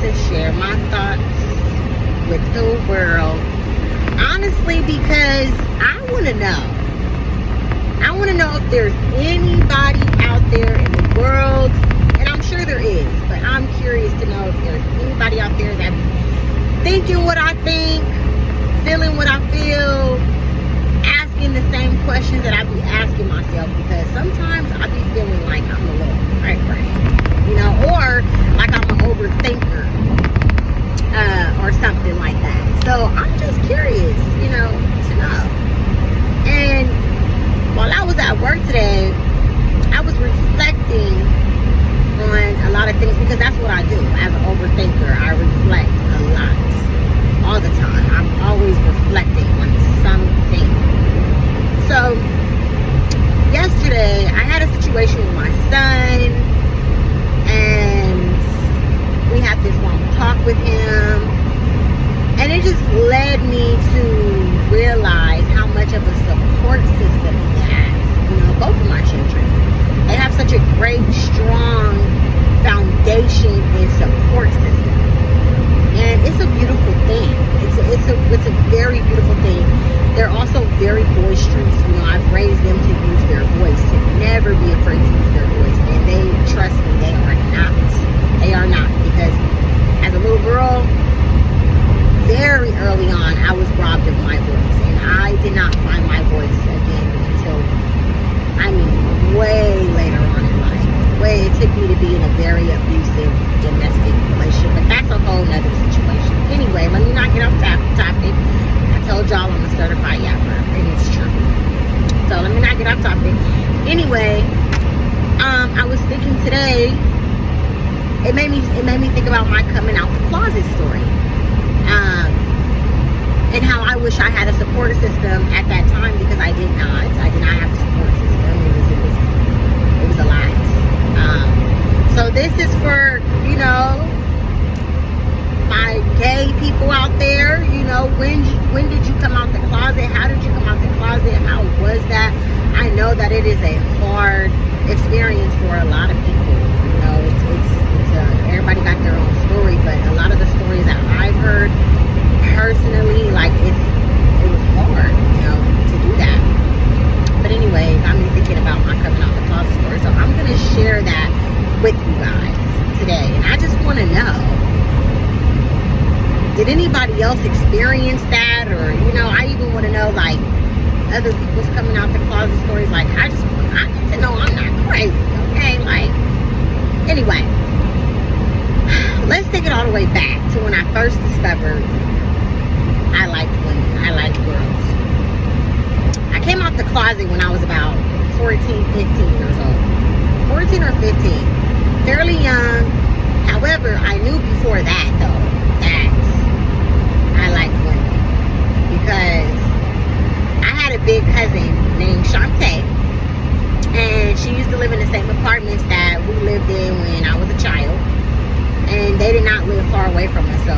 to share my thoughts with the world. Honestly, because I want to know. I want to know if there's anybody out there in the world, and I'm sure there is, but I'm curious to know if there's anybody out there that's thinking what I think, feeling what I feel, asking the same questions that I be asking myself, because sometimes I be feeling like I'm a little cray, you know, or like I'm an overthinker, or something like that. So I'm just curious, you know, to know. And while I was at work today, I was reflecting on a lot of things, because that's what I do as an overthinker. I reflect a lot, all the time. I'm always reflecting on something. So yesterday I had a situation with my son, and we had this long talk with him, and it just led me to realize how much of a support system he has. You know, both of my children, they have such a great, strong foundation and support system, and it's a beautiful thing. It's a very beautiful thing. They're also very boisterous. You know, I've raised them to use their voice, to never be afraid to use their voice, and they, trust me, they are not. They are not, because as a little girl, very early on, I was robbed of my voice, and I did not find my voice again until, I mean, way later on in life. It took me to be in a very abusive domestic relationship, but that's a whole nother situation. Anyway, let me not get off topic. I told y'all I'm a certified yapper, and it's true. So let me not get off topic. Anyway, I was thinking today, it made me think about my coming out the closet story. And how I wish I had a support system at that time, because I did not. I did not have a support system. It was a lot. So this is for, you know, my gay people out there. You know, when did you come out the closet? How did you come out the closet? How was that? I know that it is a hard experience for a lot of people. You know, everybody got their own story, but a lot of the stories that I've heard personally, like it was hard, you know, to do that. But anyway, got me thinking about my coming out the closet story. So I'm gonna share that with you guys today, and I just want to know, did anybody else experience that? Or, you know, I even want to know, like, other people's coming out the closet stories. Like, I need to know I'm not crazy, okay? Like, anyway, let's take it all the way back to when I first discovered I liked women, I liked girls. I came out the closet when I was about 14, 15 years old. 14 or 15. Fairly young. However, I knew before that, though, that I liked women, because I had a big cousin named Shantae, and she used to live in the same apartments that we lived in when I was a child, and they did not live far away from us, so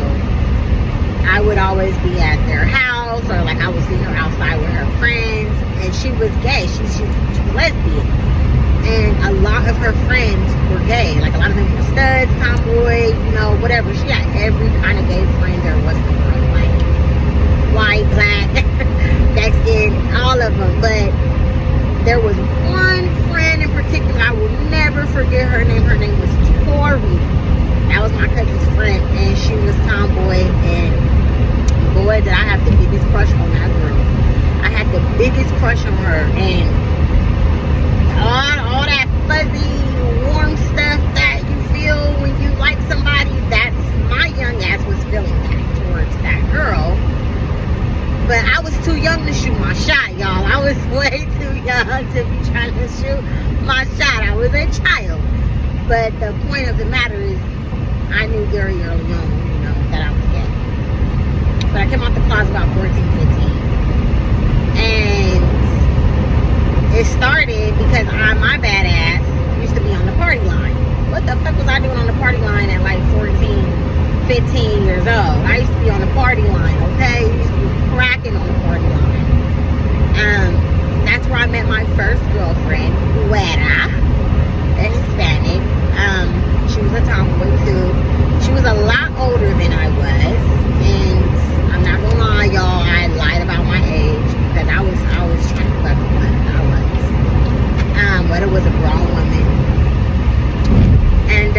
I would always be at their house, or like I would see her outside with her friends, and she was gay. She was lesbian, and a lot of her friends were gay. Like, a lot of them were studs, tomboy, you know, whatever. She had every kind of gay friend there was in the world, like white, black, Mexican, all of them. But there was one friend in particular, I will never forget her name. Her name was Tori. That was my cousin's friend, and she was tomboy, and boy, did I have the biggest crush on that girl. I had the biggest crush on her, and all that fuzzy, warm stuff that you feel when you like somebody, that's my young ass was feeling that towards that girl. But I was too young to shoot my shot, y'all. I was way too young to be trying to shoot my shot. I was a child. But the point of the matter is, I knew very early on, you know, that I was gay. But I came out the closet about 14, 15. And it started because my bad ass used to be on the party line. What the fuck was I doing on the party line at like 14, 15 years old? I used to be on the party line, okay? I used to be cracking on the party line. That's where I met my first girlfriend, Guera, a Hispanic. She was a tomboy too. She was a lot than I was. And I'm not gonna lie, y'all, I lied about my age because I was trying to fuck with one. I was. But it was a grown woman. And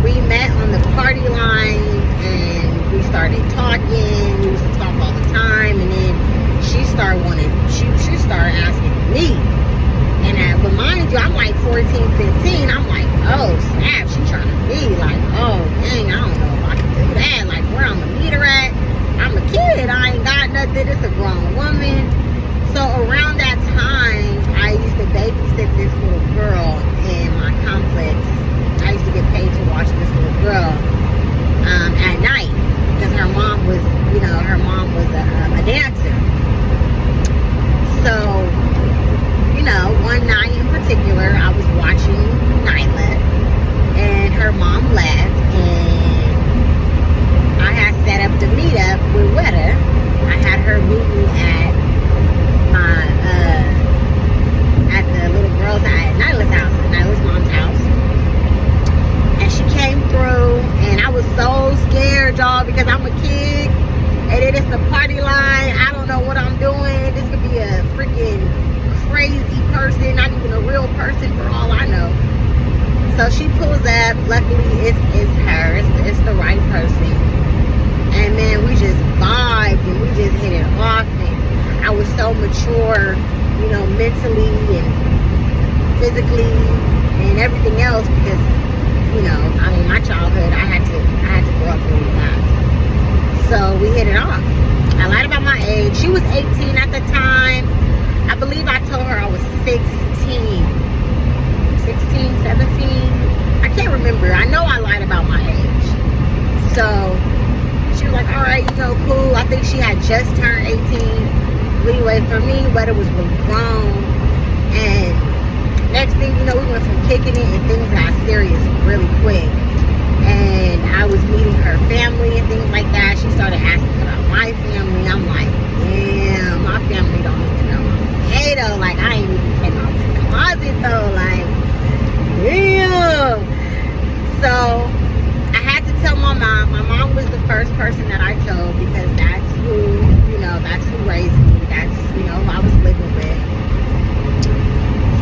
we met on the party line and we started talking. We used to talk all the time, and then she started asking me. And but mind you, I'm like 14, 15. I'm like, oh snap, she trying to be like, oh dang, I don't know if I can do that. Like, where I'm gonna meet her at? I'm a kid. I ain't got nothing. It's a grown woman. So around that time, I used to babysit this little girl in my complex. I used to get paid to watch this little girl at night because her mom was, a dancer. So, one night in particular, I was watching Nyla, and her mom left, and I had set up to meet up with Weta. I had her meet me at the little girl's at Nyla's house, at Nyla's mom's house. And she came through, and I was so scared, y'all, because I'm a kid, and it is the party line. I don't know what I'm doing. This could be a freaking crazy person, not even a real person for all I know. So she pulls up. Luckily, it's her. It's the right person. And man, we just vibed and we just hit it off. And I was so mature, mentally and physically and everything else because, my childhood, I had to grow up really fast. So we hit it off. I lied about my age. She was 18 at the time. I believe I told her I was 16, 17. I can't remember. I know I lied about my age. So she was like, all right, cool. I think she had just turned 18. Anyway, for me, Weta was really grown. And next thing you know, we went from kicking it and things got serious really quick. And I was meeting her family and things like that. She started asking about my family. I'm like, damn, my family don't even know I'm gay though. Like, I ain't even came out the closet though. Like, damn. So I had to tell my mom. My mom was the first person that I told because that's who raised me. That's, who I was living with.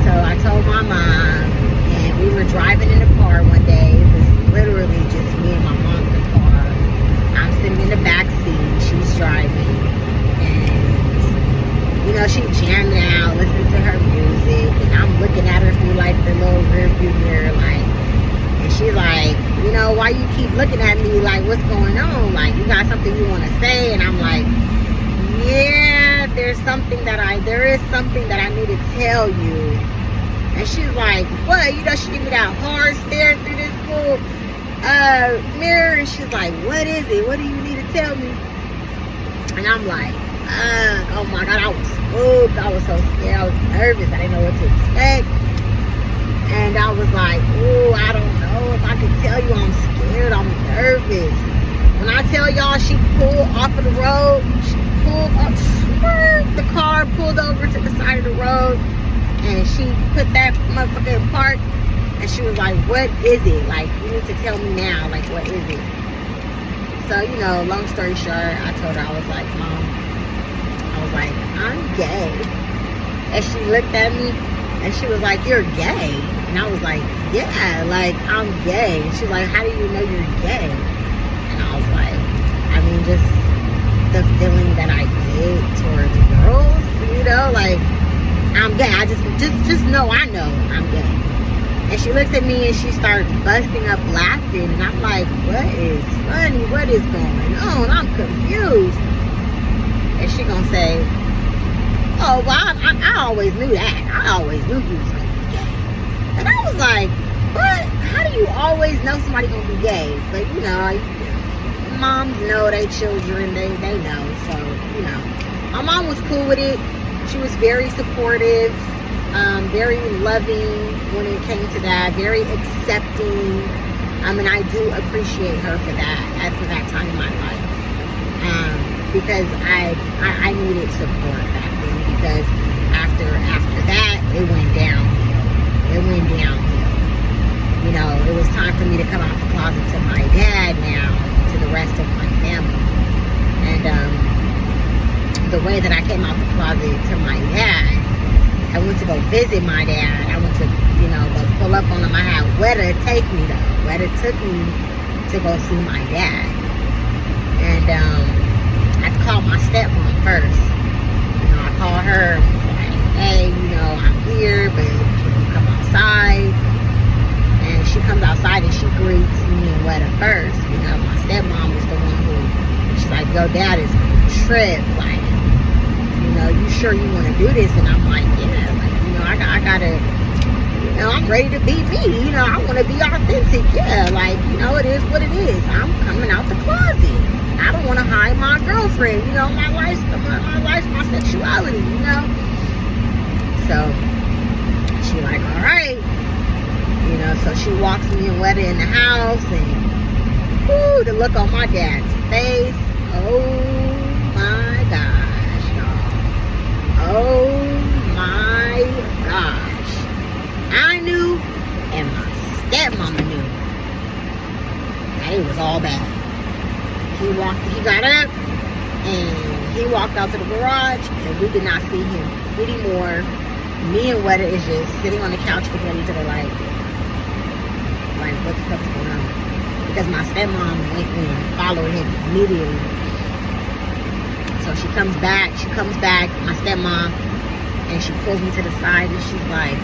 So I told my mom, and we were driving in the car one day. It was literally just me and my mom in the car. I'm sitting in the back seat. She's driving. And, she jamming out, listening to her music. And I'm looking at her through, like, the little rearview mirror, like. And she's like, why you keep looking at me? Like, what's going on? Like, you got something you want to say? And I'm like, yeah, there is something that I need to tell you. And she's like, what? She gave me that hard stare through this little mirror. And she's like, what is it? What do you need to tell me? And I'm like, oh my God, I was spooked. I was so scared. I was nervous. I didn't know what to expect. And I was like, oh, I don't know if I can tell you I'm scared. I'm nervous. When I tell y'all she pulled off of the road, she pulled up, the car pulled over to the side of the road, and she put that motherfucker in park, and she was like, what is it? Like, you need to tell me now. Like, what is it? So, long story short, I told her, I was like, Mom, I'm gay. And she looked at me, and she was like, you're gay? And I was like, yeah, like, I'm gay. And she was like, how do you know you're gay? And I was like, just the feeling that I get towards girls, like, I'm gay. I just know I know I'm gay. And she looks at me and she starts busting up laughing. And I'm like, what is funny? What is going on? I'm confused. And she gonna say, oh, well, I always knew that. I always knew you was gonna be gay. And I was like, what? How do you always know somebody gonna be gay? But, moms know their children. They know. So, my mom was cool with it. She was very supportive, very loving when it came to that, very accepting. And I do appreciate her for that time in my life. Because I needed support back then, because after that, it went downhill. It was time for me to come out the closet to my dad now. closet to my dad. I went to go visit my dad. I went to, go pull up on him. I had Weta take me though. Weta took me to go see my dad. And I called my stepmom first. I called her, like, hey, I'm here, but can you come outside? And she comes outside and she greets me and Weta first. My stepmom is the one who, she's like, yo, dad is trip, like, you sure you want to do this? And I'm like, yeah, like, I gotta, I'm ready to be me, I want to be authentic, yeah, like, it is what it is. I'm coming out the closet. I don't want to hide my girlfriend, my life, my sexuality, So, she like, all right, so she walks me and Weta in the house, and, whoo, the look on my dad's face, oh my gosh, y'all. Oh my gosh. I knew, and my stepmama knew, that it was all bad. He got up, and he walked out to the garage, and we did not see him anymore. Me and Weta is just sitting on the couch looking at each other like what the fuck's going on? Because my stepmom went and followed him immediately. So she comes back, my stepmom, and she pulls me to the side, and she's like,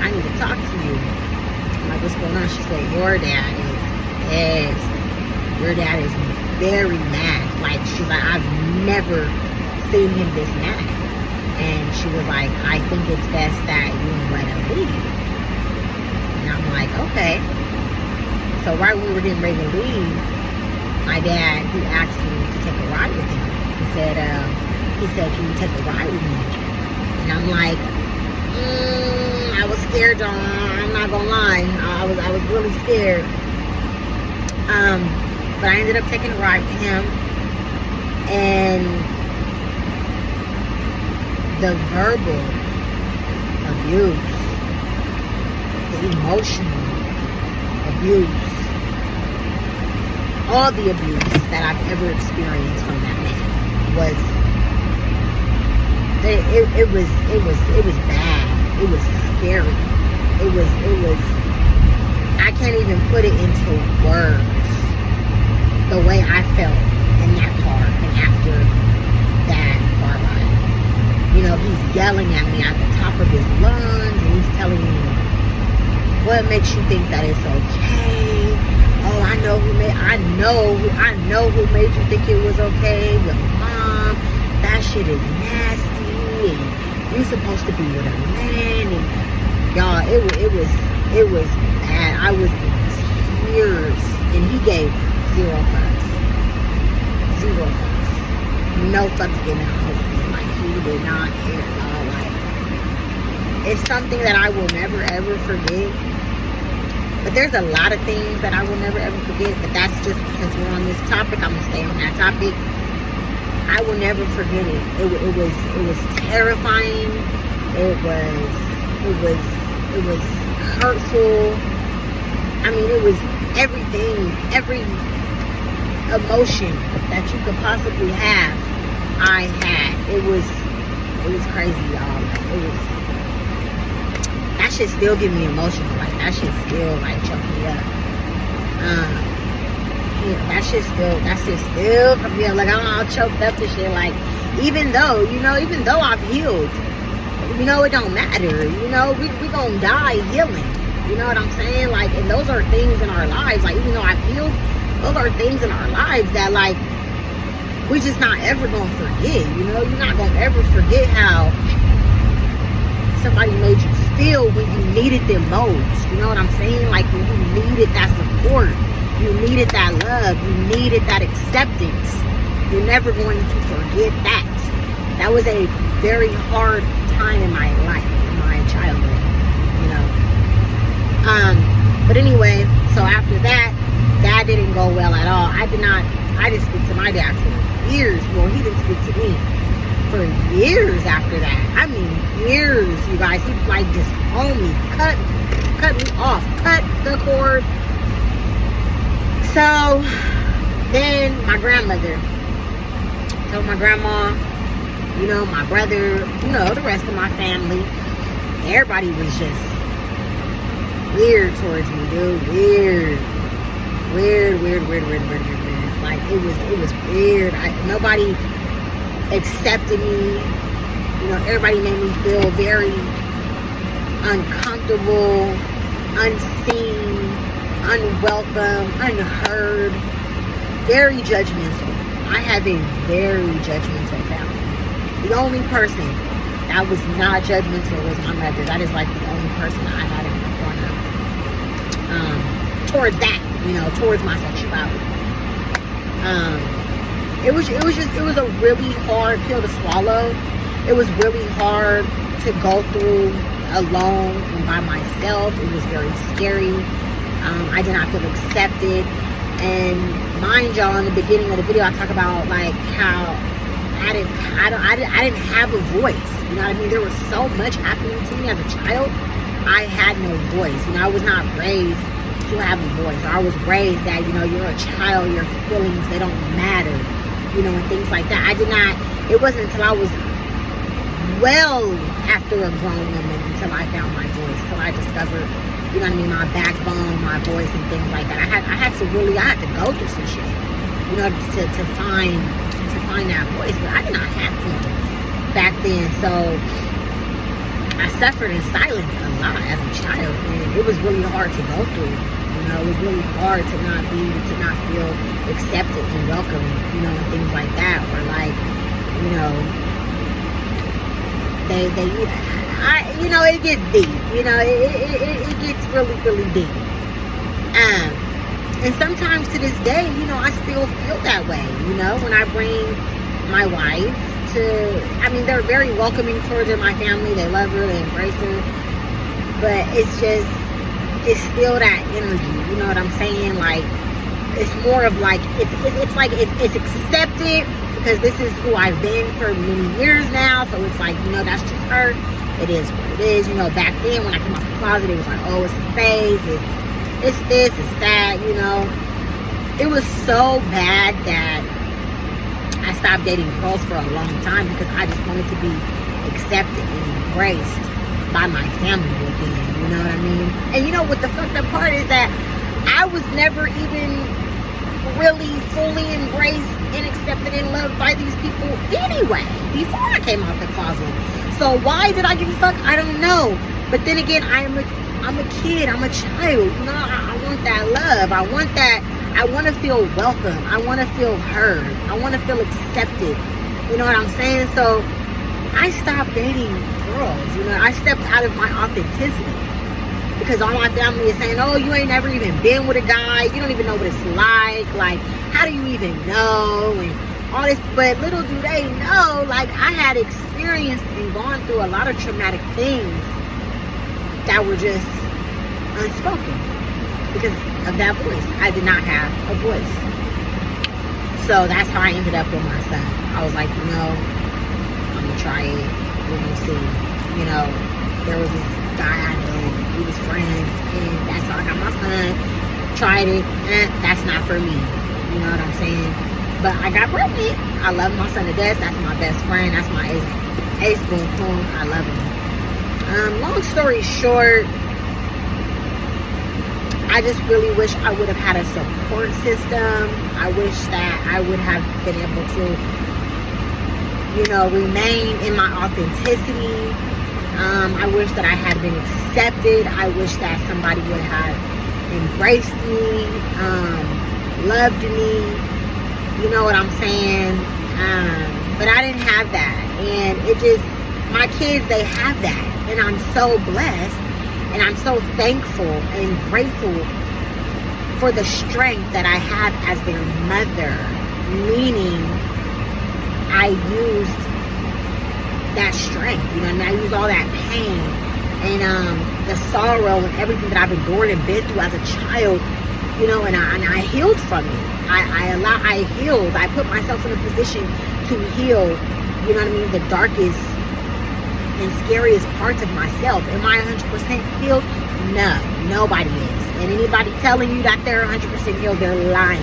I need to talk to you. I'm like, what's going on? She said, your dad is pissed. Your dad is very mad. Like, she's like, I've never seen him this mad. And she was like, I think it's best that you and Weta leave. And I'm like, okay. So right when we were getting ready to leave, my dad, he asked me to take a ride with him. He said, can you take a ride with me? And I'm like, I was scared, John. I'm not gonna lie. I was really scared. But I ended up taking a ride with him. And the verbal abuse, the emotional abuse, all the abuse that I've ever experienced from that man was bad. It was scary. It was I can't even put it into words the way I felt in that car and after that car ride. He's yelling at me at the top of his lungs, and he's telling me, what makes you think that it's okay? Oh, I know who made you think it was okay. Your mom. That shit is nasty. And you're supposed to be with a man. And y'all, it was bad. I was in tears, and he gave 0 fucks. 0 fucks. No fucks given on his end. Like, he did not care at all. Like, it's something that I will never ever forget. But there's a lot of things that I will never ever forget. But that's just, since we're on this topic, I'm gonna stay on that topic. I will never forget it. It was terrifying. It was hurtful. I mean, it was everything, every emotion that you could possibly have, I had. It was crazy, y'all. That shit still give me emotional. Like, that shit still like choke me up. That shit still comes me up. Like, I'm all choked up and shit. Like, even though I've healed, it don't matter. We gonna die healing. You know what I'm saying? Like, and those are things in our lives. Like, even though I've healed, those are things in our lives that, like, we just not ever gonna forget. You're not gonna ever forget how somebody made you feel when you needed them most. You know what I'm saying? Like, when you needed that support, you needed that love, you needed that acceptance. You're never going to forget that. That was a very hard time in my life, in my childhood, But anyway, so after that didn't go well at all. I didn't speak to my dad for years. Well, he didn't speak to me for years after that. I mean, years, you guys. He like just owned me, cut me off, cut the cord. So then my grandmother told my grandma, You know, my brother, you know, the rest of my family. Everybody was just weird towards me, dude. Weird. Like, it was weird. Nobody accepted me. You know, everybody made me feel very uncomfortable, unseen, unwelcome, unheard, very judgmental. I have a very judgmental family. The only person that was not judgmental was my mother. That is like the only person I had in my corner. Towards that, you know, towards my sexuality. It was a really hard pill to swallow. It was really hard to go through alone and by myself. It was very scary. I did not feel accepted. And mind y'all, in the beginning of the video, I talk about like how I didn't have a voice. You know what I mean? There was so much happening to me as a child. I had no voice. You know, I was not raised to have a voice. I was raised that, you know, you're a child, your feelings, they don't matter, you know, and things like that. It wasn't until I was well after a grown woman until I found my voice, till I discovered, you know what I mean, my backbone, my voice, and things like that. I had to go through some shit, you know, to find that voice, but I did not have one back then. So I suffered in silence a lot as a child, and it was really hard to go through. You know, it was really hard to not feel accepted and welcome, you know, and things like that. Or like, you know, you know, it gets deep. You know, it gets really, really deep. And sometimes to this day, you know, I still feel that way. You know, when I bring my wife I mean, they're very welcoming towards her, my family. They love her, they embrace her. But it's still that energy. You know what I'm saying? Like, it's more of like, it's like it's accepted because this is who I've been for many years now. So it's like, you know, that's just her. It is what it is. You know, back then when I came out the closet, it was like, oh, it's the face, it's this, it's that, you know. It was so bad that I stopped dating girls for a long time because I just wanted to be accepted and embraced by my family again, you know what I mean? And you know what the fucked up part is, that I was never even really fully embraced and accepted and loved by these people anyway, before I came out the closet. So why did I give a fuck? I don't know. But then again, I'm a kid, I'm a child, you know, I want that love, I want to feel welcome. I want to feel heard. I want to feel accepted. You know what I'm saying? So I stopped dating girls. You know, I stepped out of my authenticity because all my family is saying, oh, you ain't never even been with a guy. You don't even know what it's like. Like, how do you even know? And all this. But little do they know, like, I had experienced and gone through a lot of traumatic things that were just unspoken. Because of that voice. I did not have a voice. So that's how I ended up with my son. I was like, you know, I'm gonna try it. We're gonna see. You know, there was this guy I knew. We was friends, and that's how I got my son. Tried it. That's not for me. You know what I'm saying? But I got pregnant. I love my son to death. That's my best friend. That's my ace boom boom. I love him. Long story short, I just really wish I would have had a support system. I wish that I would have been able to, you know, remain in my authenticity. I wish that I had been accepted. I wish that somebody would have embraced me, loved me. You know what I'm saying? But I didn't have that. And it just, my kids, they have that. And I'm so blessed. And I'm so thankful and grateful for the strength that I have as their mother. Meaning, I used that strength. You know what I mean? I used all that pain and the sorrow and everything that I've endured and been through as a child. You know, and I healed from it. I healed. I put myself in a position to heal. You know what I mean? The darkest and scariest parts of myself. Am I 100% healed? No, nobody is. And anybody telling you that they're 100% healed, they're lying.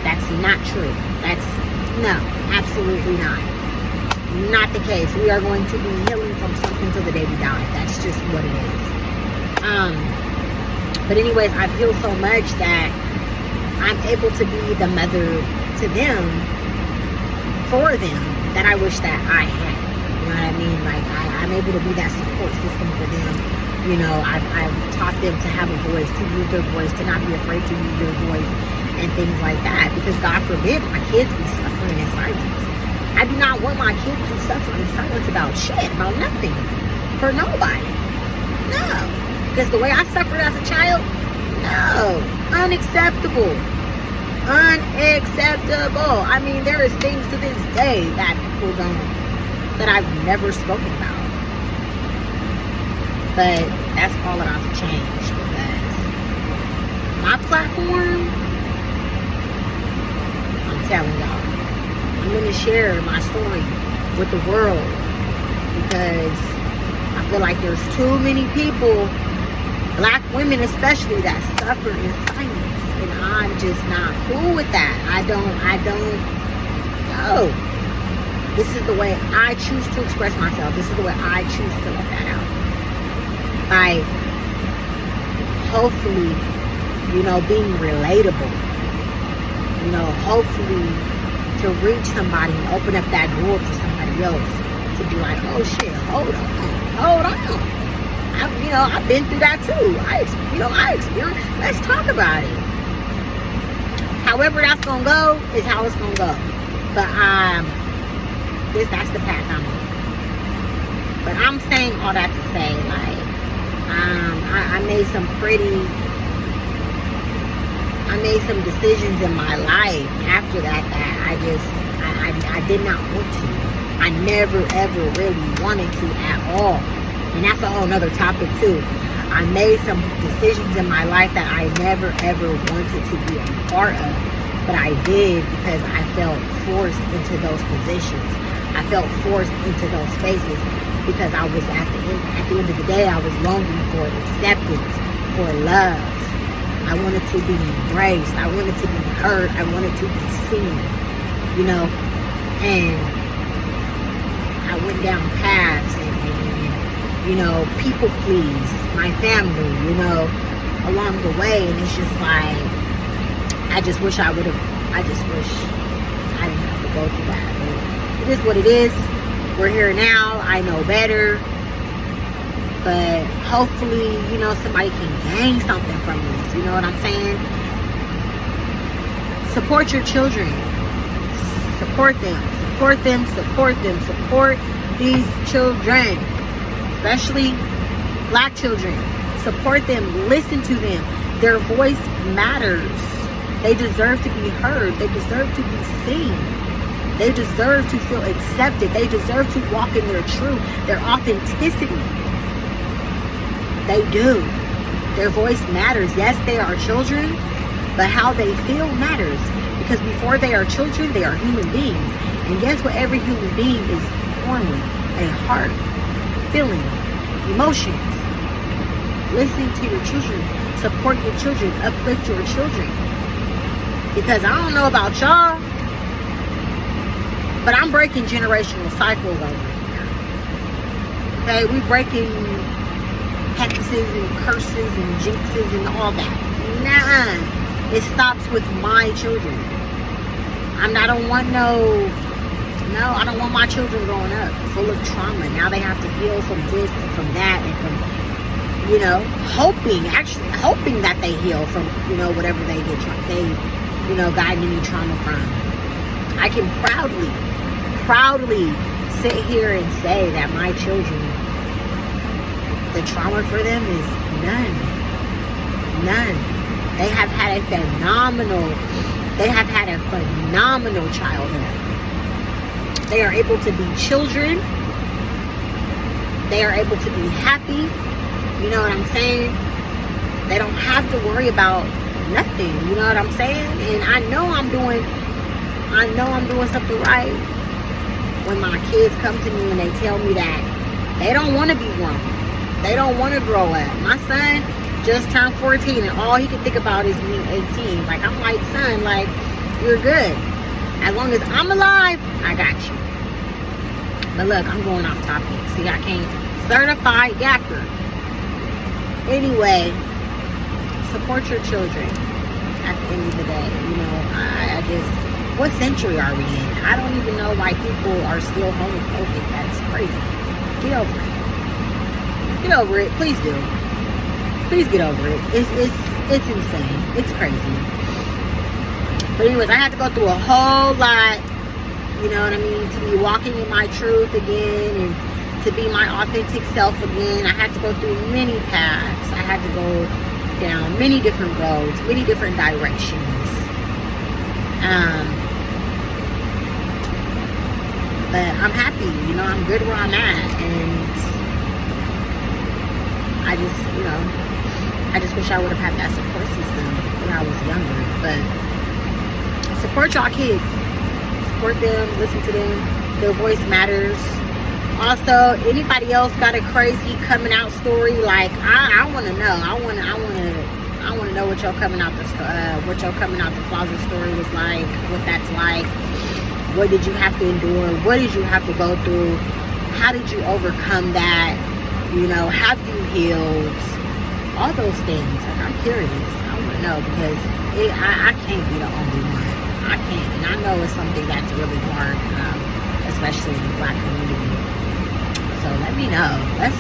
That's not true. No, absolutely not. Not the case. We are going to be healing from something till the day we die. That's just what it is. But anyways, I've healed so much that I'm able to be the mother to them, for them, that I wish that I had. You know what I mean? Like, I'm able to be that support system for them. You know, I've taught them to have a voice, to use their voice, to not be afraid to use their voice, and things like that. Because God forbid my kids be suffering in silence. I do not want my kids to suffer in silence about shit, about nothing, for nobody. No. Because the way I suffered as a child, no. Unacceptable. Unacceptable. I mean, there is things to this day that people don't, that I've never spoken about. But that's all about to change, because my platform, I'm telling y'all, I'm going to share my story with the world, because I feel like there's too many people, black women especially, that suffer in silence, and I'm just not cool with that. I don't know. This is the way I choose to express myself. This is the way I choose to let that out. By hopefully, you know, being relatable. You know, hopefully to reach somebody and open up that door for somebody else to be like, oh shit, hold on. I've been through that too. I experienced. Let's talk about it. However that's gonna go is how it's gonna go. But that's the path I'm on. But I'm saying all that to say, like, I made some decisions in my life after that I did not want to. I never ever really wanted to at all. And that's a whole nother topic too. I made some decisions in my life that I never ever wanted to be a part of. But I did, because I felt forced into those positions. I felt forced into those spaces because I was at the end of the day, I was longing for acceptance, for love. I wanted to be embraced. I wanted to be heard. I wanted to be seen, you know. And I went down paths and you know, people please my family, you know, along the way. And it's just like, I just wish I didn't have to go through that. But it is what it is. We're here now. I know better. But hopefully, you know, somebody can gain something from this. You know what I'm saying? Support your children. Support them. Support them. Support them. Support these children. Especially black children. Support them. Listen to them. Their voice matters. They deserve to be heard. They deserve to be seen. They deserve to feel accepted. They deserve to walk in their truth, their authenticity. They do. Their voice matters. Yes, they are children, but how they feel matters. Because before they are children, they are human beings. And guess what every human being is born with? A heart, feeling, emotions. Listen to your children. Support your children. Uplift your children. Because I don't know about y'all, but I'm breaking generational cycles over here. Okay, we breaking hexes and curses and jinxes and all that. Nah, it stops with my children. I don't want my children growing up full of trauma. Now they have to heal from this and from that and from, you know, hoping that they heal from, you know, whatever they got any trauma from. I can proudly sit here and say that my children, the trauma for them is none. They have had a phenomenal childhood. They are able to be children. They are able to be happy. You know what I'm saying? They don't have to worry about nothing. You know what I'm saying? And I know I'm doing something right when my kids come to me and they tell me that they don't want to be grown. They don't want to grow up. My son just turned 14 and all he can think about is being 18. Like, I'm like, son, like, you're good. As long as I'm alive, I got you. But look, I'm going off topic. See, I can't. Certified yapper. Anyway, support your children at the end of the day. You know, I just, what century are we in? I don't even know why people are still homophobic. That's crazy. Get over it. Get over it. Please do. Please get over it. It's insane. It's crazy. But anyways, I had to go through a whole lot, you know what I mean, to be walking in my truth again and to be my authentic self again. I had to go through many paths. I had to go down many different roads, many different directions. But I'm happy, you know, I'm good where I'm at. And I just, you know, I just wish I would have had that support system when I was younger. But support y'all kids. Support them, listen to them. Their voice matters. Also, anybody else got a crazy coming out story? Like, I want to know. I want to know what your coming out the closet story was like. What that's like. What did you have to endure? What did you have to go through? How did you overcome that? You know, have you healed? All those things. Like, I'm curious. I want to know because I can't be the only one. I can't. And I know it's something that's really hard, especially in the Black community. So let me know. Let's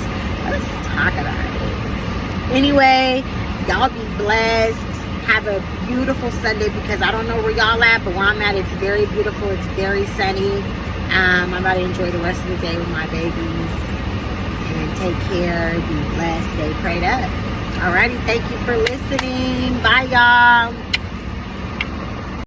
talk about it. Anyway, y'all be blessed. Have a beautiful Sunday, because I don't know where y'all at, but where I'm at, it's very beautiful. It's very sunny. I'm about to enjoy the rest of the day with my babies. And take care. Be blessed. Stay prayed up. Alrighty. Thank you for listening. Bye, y'all.